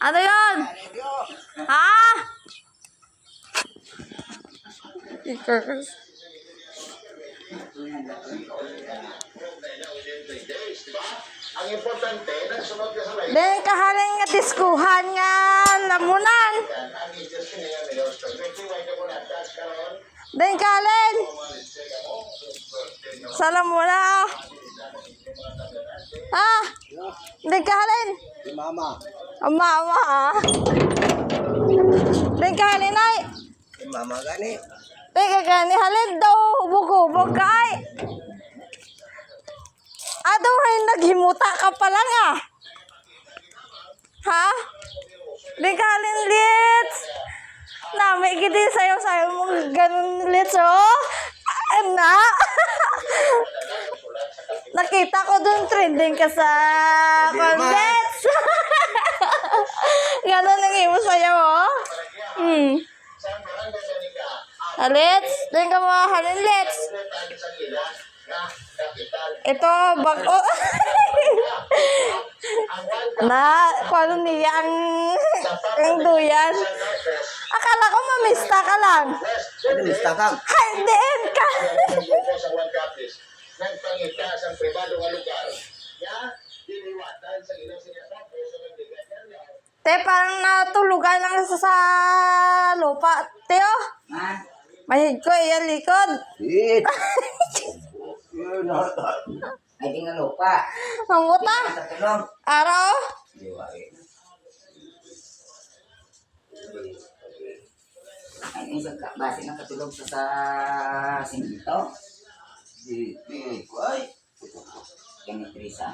Ano yun? Ha? Stickers. Ang importante, nagsunod ka sa live. Then, kahaling nga diskuhan nga lamunan. Then, kalin. Sa lamunan. Ha? Then, kahalin. Si Mama. Ang mama, ha? Then, kahalin ay. Si Mama gani. Then, kagani halin daw. Hubog-hubog ka ay. Ado ay naghimuta ka pa lang, ah. Ha? Then, kahalin lits. Nami gidi sayo-sayo mong ganun lits, oh. Ana. Nakita ko dun trending ka sa contents. Ganon ang imo sa'yo, oh. Halits. Doon ka mga halits. Ito, bago. Na, paano niya ang duyan? Akala ko mamista ka lang. Mista ka. Hindi ka. Nagpangita sa pribado nga lugar. Ya, diniwatan sa ilang sinasabi sa nagdigan niya. Te, parang natulugan lang sa lupa. Teo, mahig ko iyan likod. It. Yun na. Ay, di nga lupa. Ang buta. Sa tulong. Araw. Ay, isang base ng katulog sa singito. Di ko ay. Ganit Risa.